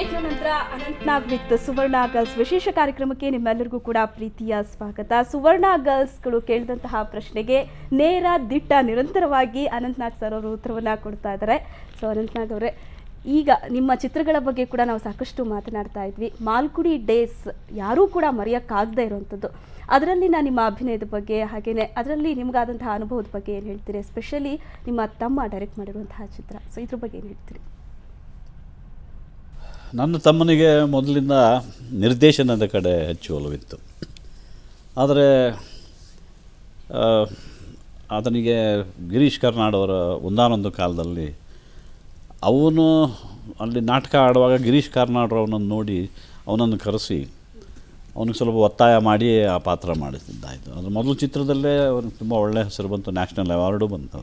ಬ್ರೇಕ್ನ ನಂತರ Anantnag with Suvarna girls ವಿಶೇಷ ಕಾರ್ಯಕ್ರಮಕ್ಕೆ ನಿಮ್ಮೆಲ್ಲರಿಗೂ ಕೂಡ ಪ್ರೀತಿಯ ಸ್ವಾಗತ. ಸುವರ್ಣ ಗರ್ಲ್ಸ್ಗಳು ಕೇಳಿದಂತಹ ಪ್ರಶ್ನೆಗೆ ನೇರ ದಿಟ್ಟ ನಿರಂತರವಾಗಿ ಅನಂತ್ನಾಗ್ ಸರ್ ಅವರು ಉತ್ತರವನ್ನು ಕೊಡ್ತಾ ಇದ್ದಾರೆ. ಸೊ ಅನಂತ್ನಾಗ್ ಅವರೇ, ಈಗ ನಿಮ್ಮ ಚಿತ್ರಗಳ ಬಗ್ಗೆ ಕೂಡ ನಾವು ಸಾಕಷ್ಟು ಮಾತನಾಡ್ತಾ ಇದ್ವಿ. ಮಾಲ್ಗುಡಿ ಡೇಸ್ ಯಾರೂ ಕೂಡ ಮರೆಯೋಕ್ಕಾಗದೇ ಇರುವಂಥದ್ದು. ಅದರಲ್ಲಿನ ನಿಮ್ಮ ಅಭಿನಯದ ಬಗ್ಗೆ, ಹಾಗೆಯೇ ಅದರಲ್ಲಿ ನಿಮಗಾದಂತಹ ಅನುಭವದ ಬಗ್ಗೆ ಏನು ಹೇಳ್ತೀರಿ? ಎಸ್ಪೆಷಲಿ ನಿಮ್ಮ ತಮ್ಮ ಡೈರೆಕ್ಟ್ ಮಾಡಿರುವಂತಹ ಚಿತ್ರ, ಸೊ ಇದ್ರ ಬಗ್ಗೆ ಏನು ಹೇಳ್ತೀರಿ? ನನ್ನ ತಮ್ಮನಿಗೆ ಮೊದಲಿಂದ ನಿರ್ದೇಶನದ ಕಡೆ ಹೆಚ್ಚು ಒಲವಿತ್ತು. ಆದರೆ ಆತನಿಗೆ ಗಿರೀಶ್ ಕಾರ್ನಾಡ್ ಅವರ ಒಂದಾನೊಂದು ಕಾಲದಲ್ಲಿ ಅವನು ಅಲ್ಲಿ ನಾಟಕ ಆಡುವಾಗ ಗಿರೀಶ್ ಕಾರ್ನಾಡ್ರವನನ್ನು ನೋಡಿ ಅವನನ್ನು ಕರೆಸಿ ಅವನಿಗೆ ಸ್ವಲ್ಪ ಒತ್ತಾಯ ಮಾಡಿ ಆ ಪಾತ್ರ ಮಾಡಿಸಿದ್ದಾಯಿತು. ಅದರ ಮೊದಲು ಚಿತ್ರದಲ್ಲೇ ಅವನಿಗೆ ತುಂಬ ಒಳ್ಳೆಯ ಹೆಸರು ಬಂತು, ನ್ಯಾಷನಲ್ ಅವಾರ್ಡು ಬಂತು.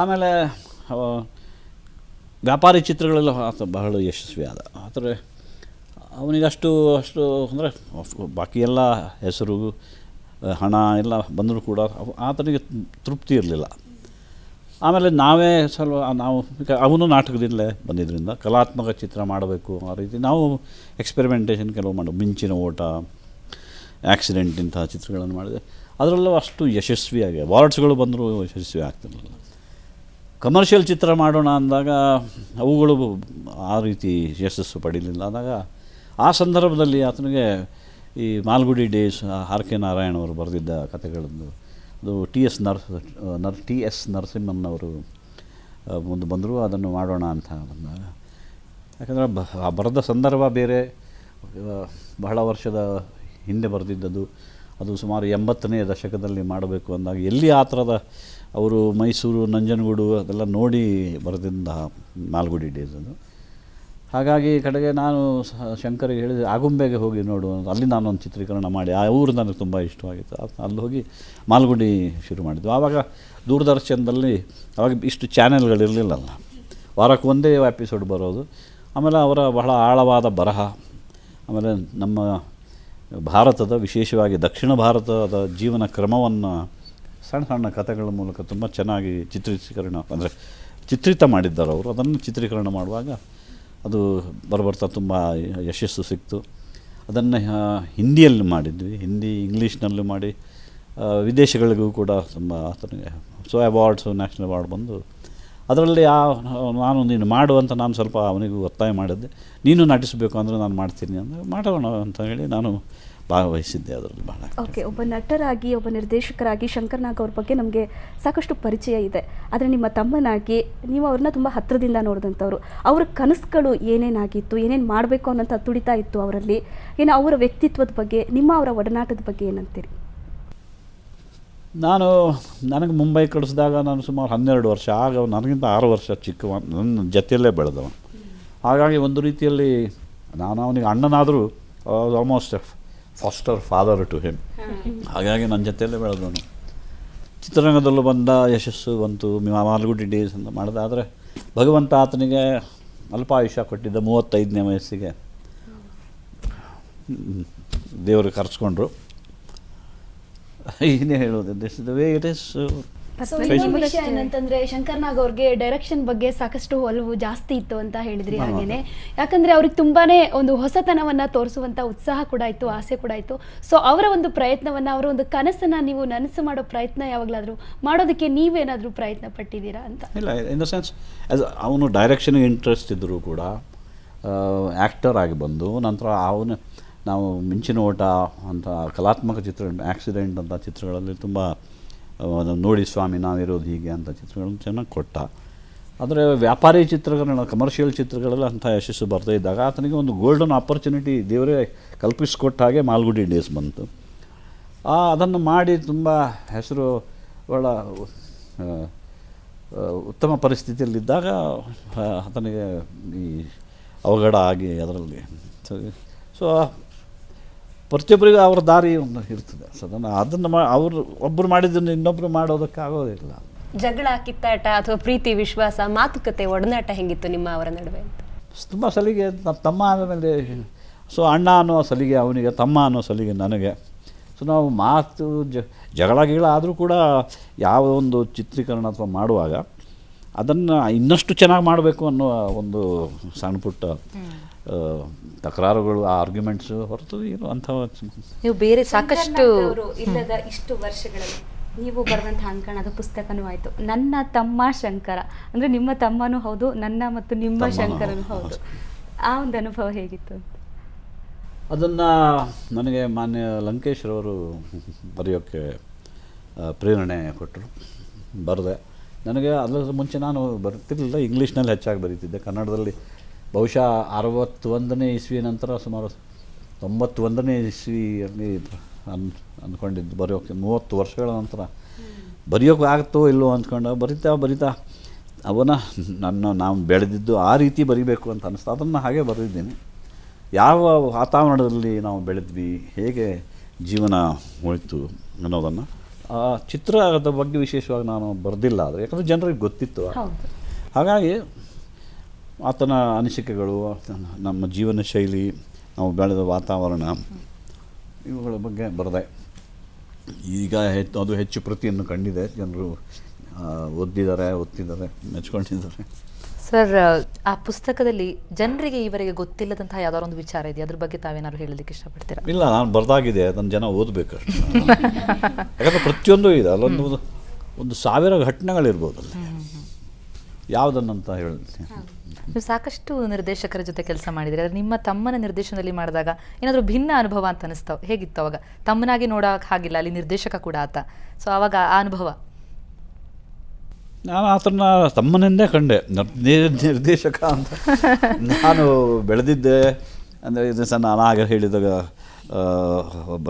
ಆಮೇಲೆ ವ್ಯಾಪಾರಿ ಚಿತ್ರಗಳೆಲ್ಲ ಆತ ಬಹಳ ಯಶಸ್ವಿ ಆದ. ಆದರೆ ಅವನಿಗೆ ಅಷ್ಟು ಅಂದರೆ ಬಾಕಿ ಎಲ್ಲ ಹೆಸರು ಹಣ ಎಲ್ಲ ಬಂದರೂ ಕೂಡ ಆತನಿಗೆ ತೃಪ್ತಿ ಇರಲಿಲ್ಲ. ಆಮೇಲೆ ನಾವೇ ನಾವು ಅವನು ನಾಟಕದಿಂದಲೇ ಬಂದಿದ್ದರಿಂದ ಕಲಾತ್ಮಕ ಚಿತ್ರ ಮಾಡಬೇಕು ಆ ರೀತಿ ನಾವು ಎಕ್ಸ್ಪೆರಿಮೆಂಟೇಷನ್ ಕೆಲವು ಮಾಡೋದು. ಮಿಂಚಿನ ಓಟ, ಆ್ಯಕ್ಸಿಡೆಂಟ್ ಇಂತಹ ಚಿತ್ರಗಳನ್ನು ಮಾಡಿದೆ. ಅದರಲ್ಲೂ ಅಷ್ಟು ಯಶಸ್ವಿಯಾಗಿ ಅವಾರ್ಡ್ಸ್ಗಳು ಬಂದರೂ ಯಶಸ್ವಿ ಆಗ್ತಿರಲಿಲ್ಲ. ಕಮರ್ಷಿಯಲ್ ಚಿತ್ರ ಮಾಡೋಣ ಅಂದಾಗ ಅವುಗಳು ಆ ರೀತಿ ಯಶಸ್ಸು ಪಡೀಲಿಲ್ಲ. ಆದಾಗ ಆ ಸಂದರ್ಭದಲ್ಲಿ ಆತನಿಗೆ ಈ Malgudi days, R K Narayan ಅವರು ಬರೆದಿದ್ದ ಕಥೆಗಳದ್ದು ಅದು ಟಿ ಎಸ್ ನರಸಿಂಹನ್ನವರು ಮುಂದೆ ಬಂದರು, ಅದನ್ನು ಮಾಡೋಣ ಅಂತ ಬಂದಾಗ. ಯಾಕಂದರೆ ಬರೆದ ಸಂದರ್ಭ ಬೇರೆ, ಬಹಳ ವರ್ಷದ ಹಿಂದೆ ಬರೆದಿದ್ದದು. ಅದು ಸುಮಾರು 80ನೇ ದಶಕದಲ್ಲಿ ಮಾಡಬೇಕು ಅಂದಾಗ ಎಲ್ಲಿ ಆ ಥರದ ಅವರು ಮೈಸೂರು, ನಂಜನಗೂಡು ಅದೆಲ್ಲ ನೋಡಿ ಬರೆದಿಂದ ಮಾಲ್ಗುಡಿ ಡೇಸ್ ಅದು. ಹಾಗಾಗಿ ಕಡೆಗೆ ನಾನು ಶಂಕರಿಗೆ ಹೇಳಿದೆ, ಆಗುಂಬೆಗೆ ಹೋಗಿ ನೋಡು, ಅಲ್ಲಿ ನಾನೊಂದು ಚಿತ್ರೀಕರಣ ಮಾಡಿ, ಆ ಊರು ನನಗೆ ತುಂಬ ಇಷ್ಟವಾಗಿತ್ತು. ಅಲ್ಲಿ ಹೋಗಿ ಮಾಲ್ಗುಡಿ ಶುರು ಮಾಡಿದ್ವಿ. ಆವಾಗ ದೂರದರ್ಶನದಲ್ಲಿ ಆವಾಗ ಇಷ್ಟು ಚಾನೆಲ್ಗಳಿರಲಿಲ್ಲಲ್ಲ, ವಾರಕ್ಕೆ ಒಂದೇ ಎಪಿಸೋಡ್ ಬರೋದು. ಆಮೇಲೆ ಅವರ ಬಹಳ ಆಳವಾದ ಬರಹ, ಆಮೇಲೆ ನಮ್ಮ ಭಾರತದ ವಿಶೇಷವಾಗಿ ದಕ್ಷಿಣ ಭಾರತದ ಜೀವನ ಕ್ರಮವನ್ನು ಸಣ್ಣ ಸಣ್ಣ ಕಥೆಗಳ ಮೂಲಕ ತುಂಬ ಚೆನ್ನಾಗಿ ಚಿತ್ರಿತ ಮಾಡಿದ್ದಾರೆ ಅವರು. ಅದನ್ನು ಚಿತ್ರೀಕರಣ ಮಾಡುವಾಗ ಅದು ಬರ್ತಾ ತುಂಬ ಯಶಸ್ಸು ಸಿಕ್ತು. ಅದನ್ನು ಹಿಂದಿಯಲ್ಲಿ ಮಾಡಿದ್ವಿ, ಹಿಂದಿ ಇಂಗ್ಲೀಷ್ನಲ್ಲೂ ಮಾಡಿ ವಿದೇಶಗಳಿಗೂ ಕೂಡ ತುಂಬ ಆತನಿಗೆ ಅವಾರ್ಡ್ಸು, ನ್ಯಾಷನಲ್ ಅವಾರ್ಡ್ ಬಂದು. ಅದರಲ್ಲಿ ನೀನು ಮಾಡುವಂತ ನಾನು ಸ್ವಲ್ಪ ಅವನಿಗೂ ಒತ್ತಾಯ ಮಾಡಿದ್ದೆ. ನೀನು ನಟಿಸಬೇಕು ಅಂದರೆ ನಾನು ಮಾಡ್ತೀನಿ ಅಂದರೆ ಮಾಡೋಣ ಅಂತ ಹೇಳಿ ನಾನು ಭಾಗವಹಿಸಿದ್ದೆ ಅದರಲ್ಲಿ ಬಹಳ. ಓಕೆ, ಒಬ್ಬ ನಟರಾಗಿ, ಒಬ್ಬ ನಿರ್ದೇಶಕರಾಗಿ ಶಂಕರ್ ನಾಗ್ ಅವ್ರ ಬಗ್ಗೆ ನಮಗೆ ಸಾಕಷ್ಟು ಪರಿಚಯ ಇದೆ. ಆದರೆ ನಿಮ್ಮ ತಮ್ಮನಾಗಿ ನೀವು ಅವ್ರನ್ನ ತುಂಬ ಹತ್ತಿರದಿಂದ ನೋಡಿದಂಥವ್ರು. ಅವ್ರ ಕನಸುಗಳು ಏನೇನಾಗಿತ್ತು, ಏನೇನು ಮಾಡಬೇಕು ಅನ್ನೋಂಥ ತುಡಿತಾ ಇತ್ತು ಅವರಲ್ಲಿ, ಏನು ಅವರ ವ್ಯಕ್ತಿತ್ವದ ಬಗ್ಗೆ, ಅವರ ಒಡನಾಟದ ಬಗ್ಗೆ ಏನಂತೀರಿ? ನನಗೆ ಮುಂಬೈ ಕಳಿಸಿದಾಗ ನಾನು ಸುಮಾರು 12 ವರ್ಷ, ಆಗ ನನಗಿಂತ 6 ವರ್ಷ ಚಿಕ್ಕವ, ನನ್ನ ಜೊತೆಯಲ್ಲೇ ಬೆಳೆದವ. ಹಾಗಾಗಿ ಒಂದು ರೀತಿಯಲ್ಲಿ ನಾನು ಅವನಿಗೆ ಅಣ್ಣನಾದರೂ almost foster father to him. ಹಾಗಾಗಿ ನನ್ನ ಜೊತೆಯಲ್ಲೇ ಬೆಳೆದವನು. ಚಿತ್ರರಂಗದಲ್ಲೂ ಬಂದ, ಯಶಸ್ಸು ಬಂತು, ಮಾಲ್ಗುಡಿ ಡೇಸ್ ಅಂತ ಮಾಡಿದೆ. ಆದರೆ ಭಗವಂತ ಆತನಿಗೆ ಅಲ್ಪಾಯುಷ್ಯ ಕೊಟ್ಟಿದ್ದ. 35ನೇ ವಯಸ್ಸಿಗೆ ದೇವರು ಕರೆಸ್ಕೊಂಡ್ರು. ಏನೇ ಹೇಳೋದು, this is the way it is. ವಿಷಯ ಏನಂತಂದ್ರೆ ಶಂಕರ್ ನಾಗ್ ಅವ್ರಿಗೆ ಡೈರೆಕ್ಷನ್ ಬಗ್ಗೆ ಸಾಕಷ್ಟು ಒಲವು ಜಾಸ್ತಿ ಇತ್ತು ಅಂತ ಹೇಳಿದ್ರಿ. ಹಾಗೇನೆ ಯಾಕಂದ್ರೆ ಅವ್ರಿಗೆ ತುಂಬಾನೇ ಒಂದು ಹೊಸತನವನ್ನ ತೋರಿಸುವಂತ ಉತ್ಸಾಹ ಕೂಡ ಇತ್ತು, ಆಸೆ ಕೂಡ ಇತ್ತು. ಸೊ ಅವರ ಒಂದು ಪ್ರಯತ್ನವನ್ನ, ಅವರ ಒಂದು ಕನಸನ್ನ ನೀವು ನನಸು ಮಾಡೋ ಪ್ರಯತ್ನ ಯಾವಾಗಲಾದ್ರೂ ಮಾಡೋದಕ್ಕೆ ನೀವೇನಾದ್ರೂ ಪ್ರಯತ್ನ ಪಟ್ಟಿದ್ದೀರಾ ಅಂತ? ಇಲ್ಲ, ಇನ್ ದ ಸೆನ್ಸ್ ಅವನು ಡೈರೆಕ್ಷನ್ಗೆ ಇಂಟ್ರೆಸ್ಟ್ ಇದ್ದರೂ ಕೂಡ ಆ್ಯಕ್ಟರ್ ಆಗಿ ಬಂದು ನಂತರ ನಾವು ಮಿಂಚಿನ ಓಟ ಅಂತ ಕಲಾತ್ಮಕ ಚಿತ್ರ, ಆಕ್ಸಿಡೆಂಟ್ ಅಂತ ಚಿತ್ರಗಳಲ್ಲಿ ತುಂಬ ನೋಡಿ ಸ್ವಾಮಿ ನಾವಿರೋದು ಹೀಗೆ ಅಂತ ಚಿತ್ರಗಳನ್ನು ಚೆನ್ನಾಗಿ ಕೊಟ್ಟ. ಆದರೆ ವ್ಯಾಪಾರಿ ಚಿತ್ರಗಳನ್ನ, ಕಮರ್ಷಿಯಲ್ ಚಿತ್ರಗಳೆಲ್ಲ ಅಂಥ ಯಶಸ್ಸು ಬರ್ತಾ ಇದ್ದಾಗ ಆತನಿಗೆ ಒಂದು ಗೋಲ್ಡನ್ ಆಪರ್ಚುನಿಟಿ ದೇವರೇ ಕಲ್ಪಿಸಿಕೊಟ್ಟ ಹಾಗೆ ಮಾಲ್ಗುಡಿ ಡೇಸ್ ಬಂತು. ಅದನ್ನು ಮಾಡಿ ತುಂಬ ಹೆಸರು ಒಳ್ಳ ಉತ್ತಮ ಪರಿಸ್ಥಿತಿಯಲ್ಲಿದ್ದಾಗ ಆತನಿಗೆ ಈ ಅವಘಡ ಆಗಿ ಅದರಲ್ಲಿ ಸೊ ಪ್ರತಿಯೊಬ್ಬರಿಗೂ ಅವ್ರ ದಾರಿ ಒಂದು ಇರ್ತದೆ. ಸೊ ಅದನ್ನು ಅವರು ಒಬ್ಬರು ಮಾಡಿದ್ದನ್ನು ಇನ್ನೊಬ್ಬರು ಮಾಡೋದಕ್ಕೆ ಆಗೋದಿಲ್ಲ. ಜಗಳ, ಕಿತ್ತಾಟ ಅಥವಾ ಪ್ರೀತಿ, ವಿಶ್ವಾಸ, ಮಾತುಕತೆ, ಒಡನಾಟ ಹೆಂಗಿತ್ತು ನಿಮ್ಮ ಅವರ ನಡುವೆ ಅಂತ? ತುಂಬ ಸಲಿಗೆ. ತಮ್ಮ ಆದಮೇಲೆ ಅಣ್ಣ ಅನ್ನೋ ಸಲಿಗೆ ಅವನಿಗೆ, ತಮ್ಮ ಅನ್ನೋ ಸಲಿಗೆ ನನಗೆ. ಸೊ ನಾವು ಮಾತು ಜಗಳ ಆದರೂ ಕೂಡ ಯಾವ ಒಂದು ಚಿತ್ರೀಕರಣ ಅಥವಾ ಮಾಡುವಾಗ ಅದನ್ನು ಇನ್ನಷ್ಟು ಚೆನ್ನಾಗಿ ಮಾಡಬೇಕು ಅನ್ನೋ ಒಂದು ಸಣ್ಣ ಪುಟ್ಟ ತಕರಾರುಗಳು, ಆರ್ಗ್ಯುಮೆಂಟ್ಸು ಹೊರತು ಏನು ಅಂಥ ನೀವು ಬೇರೆ ಸಾಕಷ್ಟು ಇಲ್ಲದ ಇಷ್ಟು ವರ್ಷಗಳಲ್ಲಿ ನೀವು ಬರೆದಂತಹ ಅಂಕಣದ ಪುಸ್ತಕನೂ ಆಯಿತು, ನನ್ನ ತಮ್ಮ ಶಂಕರ, ಅಂದರೆ ನಿಮ್ಮ ತಮ್ಮನೂ ಹೌದು, ನನ್ನ ಮತ್ತು ನಿಮ್ಮ ಶಂಕರನೂ ಹೌದು. ಆ ಒಂದು ಅನುಭವ ಹೇಗಿತ್ತು? ಅದನ್ನು ನನಗೆ ಮಾನ್ಯ ಲಂಕೇಶ್ರವರು ಬರೆಯೋಕ್ಕೆ ಪ್ರೇರಣೆ ಕೊಟ್ಟರು. ಬರೆದೆ. ನನಗೆ ಅದರ ಮುಂಚೆ ನಾನು ಬರ್ತಿರಲಿಲ್ಲ, ಇಂಗ್ಲೀಷ್ನಲ್ಲಿ ಹೆಚ್ಚಾಗಿ ಬರೀತಿದ್ದೆ. ಕನ್ನಡದಲ್ಲಿ ಬಹುಶಃ 61ನೇ ಇಸ್ವಿ ನಂತರ ಸುಮಾರು 91ನೇ ಇಸ್ವಿಯಲ್ಲಿ ಅಂದ್ಕೊಂಡಿದ್ದು ಬರೆಯೋಕ್ಕೆ 30 ವರ್ಷಗಳ ನಂತರ ಬರೆಯೋಕೆ ಆಗುತ್ತೋ ಇಲ್ಲೋ ಅಂದ್ಕೊಂಡು ಬರಿತಾ ನಾವು ಬೆಳೆದಿದ್ದು ಆ ರೀತಿ ಬರಿಬೇಕು ಅಂತ ಅನ್ನಿಸ್ತು. ಅದನ್ನು ಹಾಗೆ ಬರೆದಿದ್ದೀನಿ. ಯಾವ ವಾತಾವರಣದಲ್ಲಿ ನಾವು ಬೆಳೆದ್ವಿ, ಹೇಗೆ ಜೀವನ ಹೋಯಿತು ಅನ್ನೋದನ್ನು ಚಿತ್ರದ ಬಗ್ಗೆ ವಿಶೇಷವಾಗಿ ನಾನು ಬರೆದಿಲ್ಲ. ಆದರೆ ಯಾಕಂದರೆ ಜನರಿಗೆ ಗೊತ್ತಿತ್ತು. ಹಾಗಾಗಿ ಆತನ ಅನಿಸಿಕೆಗಳು, ನಮ್ಮ ಜೀವನ ಶೈಲಿ, ನಾವು ಬೆಳೆದ ವಾತಾವರಣ, ಇವುಗಳ ಬಗ್ಗೆ ಬರೆದೆ. ಈಗ ಅದು ಹೆಚ್ಚು ಪ್ರತಿಯನ್ನು ಕಂಡಿದೆ. ಜನರು ಓದ್ತಿದ್ದಾರೆ, ಮೆಚ್ಕೊಂಡಿದ್ದಾರೆ. ಸರ್, ಆ ಪುಸ್ತಕದಲ್ಲಿ ಜನರಿಗೆ ಈವರೆಗೆ ಗೊತ್ತಿಲ್ಲದಂತಹ ಯಾವ್ದಾದ್ರು ಒಂದು ವಿಚಾರ ಇದೆ, ಅದ್ರ ಬಗ್ಗೆ ತಾವೇನಾದ್ರು ಹೇಳಲಿಕ್ಕೆ ಇಷ್ಟಪಡ್ತೀರಾ? ಇಲ್ಲ, ನಾನು ಬರೆದಾಗಿದೆ, ಅದನ್ನು ಜನ ಓದಬೇಕಷ್ಟು. ಯಾಕಂದರೆ ಪ್ರತಿಯೊಂದು ಇದೆ, ಅಲ್ಲೊಂದು 1000 ಘಟನೆಗಳಿರ್ಬೋದು ಅಲ್ಲಿ. ಯಾವುದನ್ನಂತ ಹೇಳ್ತೀನಿ. ನೀವು ಸಾಕಷ್ಟು ನಿರ್ದೇಶಕರ ಜೊತೆ ಕೆಲಸ ಮಾಡಿದರೆ, ಆದರೆ ನಿಮ್ಮ ತಮ್ಮನ ನಿರ್ದೇಶನದಲ್ಲಿ ಮಾಡಿದಾಗ ಏನಾದರೂ ಭಿನ್ನ ಅನುಭವ ಅಂತ ಅನಿಸ್ತಾವ? ಹೇಗಿತ್ತು ಅವಾಗ? ತಮ್ಮನಾಗಿ ನೋಡೋಕೆ ಹಾಗಿಲ್ಲ, ಅಲ್ಲಿ ನಿರ್ದೇಶಕ ಕೂಡ ಆತ. ಸೊ ಆವಾಗ ಆ ಅನುಭವ? ನಾನು ಆತನ ತಮ್ಮನೆಂದೇ ಕಂಡೆ, ನಿರ್ದೇಶಕ ಅಂತ. ನಾನು ಬೆಳೆದಿದ್ದೆ ಅಂದರೆ ಇದು ನಾನು ಆಗ ಹೇಳಿದಾಗ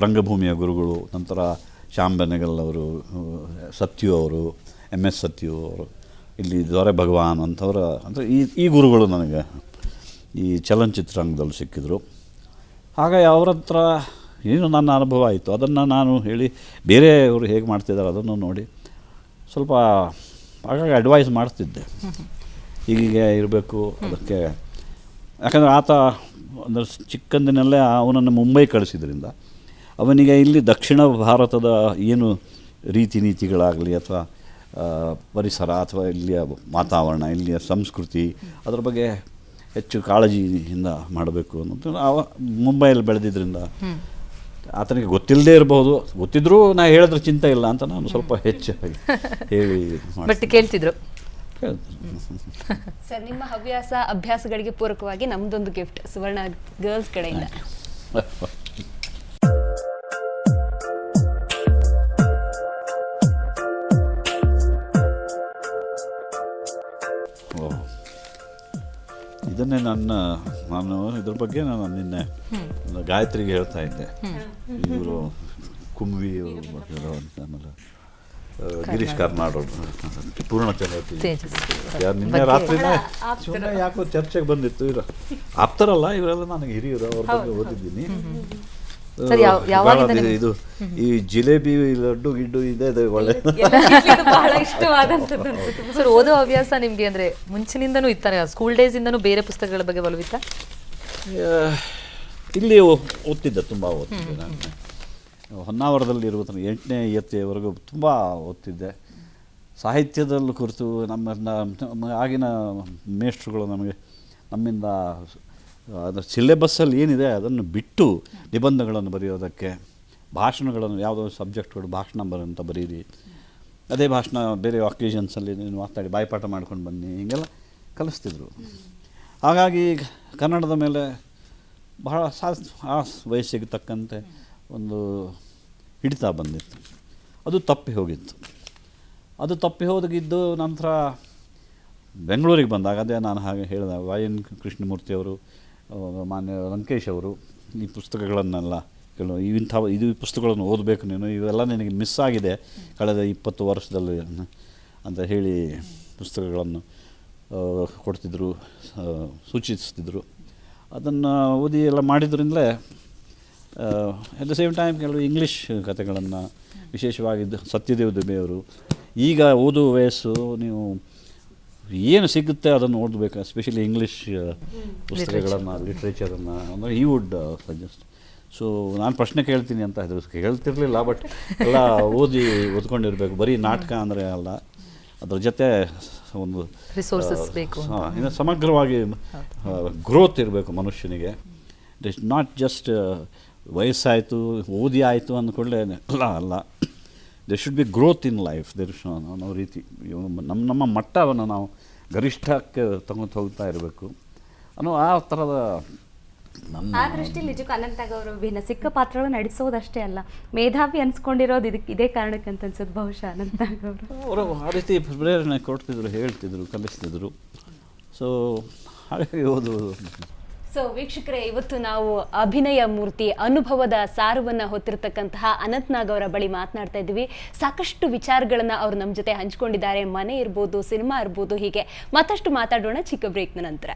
ರಂಗಭೂಮಿಯ ಗುರುಗಳು, ನಂತರ ಶ್ಯಾಮ್ ಬೆನಗಲ್ ಅವರು, ಸತ್ಯು ಅವರು, MS ಸತ್ಯು ಅವರು, ಇಲ್ಲಿ ದೊರೆ ಭಗವಾನ್ ಅಂತವರ ಅಂದರೆ ಈ ಗುರುಗಳು ನನಗೆ ಈ ಚಲನಚಿತ್ರರಂಗದಲ್ಲಿ ಸಿಕ್ಕಿದ್ರು. ಹಾಗಾಗಿ ಅವರ ಹತ್ರ ಏನು ನನ್ನ ಅನುಭವ ಆಯಿತು, ಅದನ್ನು ನಾನು ಹೇಳಿ ಬೇರೆಯವರು ಹೇಗೆ ಮಾಡ್ತಿದ್ದಾರೆ ಅದನ್ನು ನೋಡಿ ಸ್ವಲ್ಪ ಹಾಗಾಗಿ ಅಡ್ವೈಸ್ ಮಾಡ್ತಿದ್ದೆ, ಹೀಗೆ ಇರಬೇಕು ಅದಕ್ಕೆ. ಯಾಕಂದರೆ ಆತ ಅಂದರೆ ಚಿಕ್ಕಂದಿನಲ್ಲೇ ಅವನನ್ನು ಮುಂಬೈ ಕಳಿಸಿದ್ರಿಂದ ಅವನಿಗೆ ಇಲ್ಲಿ ದಕ್ಷಿಣ ಭಾರತದ ಏನು ರೀತಿ ನೀತಿಗಳಾಗಲಿ ಅಥವಾ ಪರಿಸರ ಅಥವಾ ಇಲ್ಲಿಯ ವಾತಾವರಣ, ಇಲ್ಲಿಯ ಸಂಸ್ಕೃತಿ, ಅದರ ಬಗ್ಗೆ ಹೆಚ್ಚು ಕಾಳಜಿಯಿಂದ ಮಾಡಬೇಕು ಅನ್ನೋದು. ಮುಂಬೈಯಲ್ಲಿ ಬೆಳೆದಿದ್ದರಿಂದ ಆತನಿಗೆ ಗೊತ್ತಿಲ್ಲದೆ ಇರಬಹುದು, ಗೊತ್ತಿದ್ರೂ ನಾ ಹೇಳಿದ್ರೆ ಚಿಂತೆ ಇಲ್ಲ ಅಂತ ನಾನು ಸ್ವಲ್ಪ ಹೆಚ್ಚಾಗಿ ಹೇಳಿ ಬಟ್ ಕೇಳ್ತಿದ್ರು. ಸರ್, ನಿಮ್ಮ ಹವ್ಯಾಸ ಅಭ್ಯಾಸಗಳಿಗೆ ಪೂರಕವಾಗಿ ನಮ್ದೊಂದು ಗಿಫ್ಟ್ ಸುವರ್ಣ ಗರ್ಲ್ಸ್ ಕಡೆಯಿಂದ. ಇದನ್ನೇ ನಾನು ಇದ್ರ ಬಗ್ಗೆ ನಾನು ನಿನ್ನೆ ಗಾಯತ್ರಿಗೆ ಹೇಳ್ತಾ ಇದ್ದೆ. ಇವರು ಕುಂವಿ ಆಮೇಲೆ ಗಿರೀಶ್ ಕಾರ್ನಾಡ್ ಅವರು, ಪೂರ್ಣಚಂದ್ರ ನಿನ್ನೆ ರಾತ್ರಿನೇ ಸುಮ್ಮನೆ ಯಾಕೋ ಚರ್ಚೆಗೆ ಬಂದಿತ್ತು. ಇವರು ಆಪ್ತರಲ್ಲ, ಇವರೆಲ್ಲ ನನಗೆ ಹಿರಿಯರು, ಅವ್ರ ಬಗ್ಗೆ ಓದಿದ್ದೀನಿ. ಇದು ಈ ಜಿಲೇಬಿ ಲಡ್ಡು ಗಿಡ್ಡು ಇದೆ ಒಳ್ಳೆ ಬಹಳ ಇಷ್ಟವಾದಂಥದ್ದು. ಸರ್, ಓದೋ ಹವ್ಯಾಸ ನಿಮಗೆ ಅಂದರೆ ಮುಂಚಿನಿಂದನೂ ಇತ್ತಾನೆ? ಸ್ಕೂಲ್ ಡೇಸಿಂದನೂ ಬೇರೆ ಪುಸ್ತಕಗಳ ಬಗ್ಗೆ ಒಲವಿತ್ತ? ಇಲ್ಲಿ ಓದ್ತಿದ್ದೆ, ತುಂಬ ಓದ್ತಿದ್ದೆ. ನಾನು ಹೊನ್ನಾವರದಲ್ಲಿ ಇರುವ 8ನೇ ಇಯತ್ತೆಯವರೆಗೂ ತುಂಬ ಓದ್ತಿದ್ದೆ. ಸಾಹಿತ್ಯದಲ್ಲಿ ಕುರಿತು ನಮ್ಮ ಆಗಿನ ಮೇಷ್ಟ್ರುಗಳು ನಮ್ಮಿಂದ ಅದರ ಸಿಲೆಬಸ್ಸಲ್ಲಿ ಏನಿದೆ ಅದನ್ನು ಬಿಟ್ಟು ನಿಬಂಧಗಳನ್ನು ಬರೆಯೋದಕ್ಕೆ, ಭಾಷಣಗಳನ್ನು, ಯಾವುದೋ ಸಬ್ಜೆಕ್ಟ್ಗಳು ಭಾಷಣ ಅಂತ ಬರೀರಿ, ಅದೇ ಭಾಷಣ ಬೇರೆ ಅಕೇಷನ್ಸಲ್ಲಿ ನೀನು ಮಾತಾಡಿ ಬಾಯ್ಪಾಠ ಮಾಡ್ಕೊಂಡು ಬನ್ನಿ, ಹೀಗೆಲ್ಲ ಕಲಿಸ್ತಿದ್ರು. ಹಾಗಾಗಿ ಕನ್ನಡದ ಮೇಲೆ ಬಹಳ ಆ ವಯಸ್ಸಿಗೆ ತಕ್ಕಂತೆ ಒಂದು ಹಿಡಿತ ಬಂದಿತ್ತು. ಅದು ತಪ್ಪಿ ಹೋಗಿತ್ತು. ಅದು ತಪ್ಪಿ ಹೋದಗಿದ್ದು ನಂತರ ಬೆಂಗಳೂರಿಗೆ ಬಂದಾಗ ಅದೇ ನಾನು ಹಾಗೆ ಹೇಳಿದೆ, YN ಕೃಷ್ಣಮೂರ್ತಿಯವರು, ಮಾನ್ಯ ಲಂಕೇಶ್ ಅವರು ಈ ಪುಸ್ತಕಗಳನ್ನೆಲ್ಲ ಇದು ಪುಸ್ತಕಗಳನ್ನು ಓದಬೇಕು ನೀನು, ಇವೆಲ್ಲ ನಿನಗೆ ಮಿಸ್ ಆಗಿದೆ ಕಳೆದ 20 ವರ್ಷದಲ್ಲಿ ಅಂತ ಹೇಳಿ ಪುಸ್ತಕಗಳನ್ನು ಕೊಡ್ತಿದ್ರು, ಸೂಚಿಸ್ತಿದ್ರು. ಅದನ್ನು ಓದಿ ಎಲ್ಲ ಮಾಡಿದ್ರಿಂದಲೇ ಅಟ್ ದ ಸೇಮ್ ಟೈಮ್ ಕೆಲವು ಇಂಗ್ಲೀಷ್ ಕಥೆಗಳನ್ನು, ವಿಶೇಷವಾಗಿ ಸತ್ಯದೇವ್ ದುಬೆಯವರು, ಈಗ ಓದುವ ವಯಸ್ಸು, ನೀವು ಏನು ಸಿಗುತ್ತೆ ಅದನ್ನು ಓದಬೇಕು, ಎಸ್ಪೆಷಲಿ ಇಂಗ್ಲೀಷ್ ಪುಸ್ತಕಗಳನ್ನು, ಲಿಟ್ರೇಚರನ್ನು ಅಂದರೆ ಈ ವುಡ್ ಸಜೆಸ್ಟ್. ಸೊ ನಾನು ಪ್ರಶ್ನೆ ಕೇಳ್ತೀನಿ ಅಂತ ಹೇಳ್ತಿರಲಿಲ್ಲ, ಬಟ್ ಎಲ್ಲ ಓದ್ಕೊಂಡಿರಬೇಕು. ಬರೀ ನಾಟಕ ಅಂದರೆ ಅಲ್ಲ, ಅದರ ಜೊತೆ ಒಂದು ರಿಸೋರ್ಸಸ್ ಬೇಕು ಅಂತ. ಇನ್ನು ಸಮಗ್ರವಾಗಿ ಗ್ರೋತ್ ಇರಬೇಕು ಮನುಷ್ಯನಿಗೆ. ಇಟ್ ಇಸ್ ನಾಟ್ ಜಸ್ಟ್ ವಯಸ್ಸಾಯಿತು ಓದಿ ಆಯಿತು ಅಂದ್ಕೊಳ್ಳೆ ಅಲ್ಲ. There should be growth in life. ಅನ್ನೋ ರೀತಿ ನಮ್ಮ ಮಟ್ಟವನ್ನು ನಾವು ಗರಿಷ್ಠಕ್ಕೆ ತಗೊಂಡು ಹೋಗ್ತಾ ಇರಬೇಕು ಅನ್ನೋ ಆ ಥರದ ಆ ದೃಷ್ಟಿಯಲ್ಲಿ ನಿಜಕ್ಕೂ ಅನಂತಾಗ್ ಅವರು ಭಿನ್ನ ಸಿಕ್ಕ ಪಾತ್ರಗಳು ನಡೆಸೋದಷ್ಟೇ ಅಲ್ಲ, ಮೇಧಾವಿ ಅನ್ಸ್ಕೊಂಡಿರೋದು ಇದೇ ಕಾರಣಕ್ಕೆ ಅಂತ ಅನ್ಸುತ್ತೆ ಬಹುಶಃ ಅನಂತಾಗ್ ಅವರು ಆ ರೀತಿ ಪ್ರೇರಣೆ ಕೊಡ್ತಿದ್ರು, ಹೇಳ್ತಿದ್ರು, ಕಲಿಸ್ತಿದ್ರು. ಸೊ ಹಾಗಾಗಿ ಓದುವುದು. ಸೊ ವೀಕ್ಷಕರೇ, ಇವತ್ತು ನಾವು ಅಭಿನಯ ಮೂರ್ತಿ, ಅನುಭವದ ಸಾರವನ್ನು ಹೊತ್ತಿರತಕ್ಕಂತಹ ಅನಂತ್ನಾಗ್ ಅವರ ಬಳಿ ಮಾತನಾಡ್ತಾ ಇದ್ವಿ. ಸಾಕಷ್ಟು ವಿಚಾರಗಳನ್ನ ಅವರು ನಮ್ಮ ಜೊತೆ ಹಂಚ್ಕೊಂಡಿದ್ದಾರೆ. ಮನೆ ಇರ್ಬೋದು, ಸಿನಿಮಾ ಇರ್ಬೋದು, ಹೀಗೆ ಮತ್ತಷ್ಟು ಮಾತಾಡೋಣ ಚಿಕ್ಕ ಬ್ರೇಕ್ನ ನಂತರ.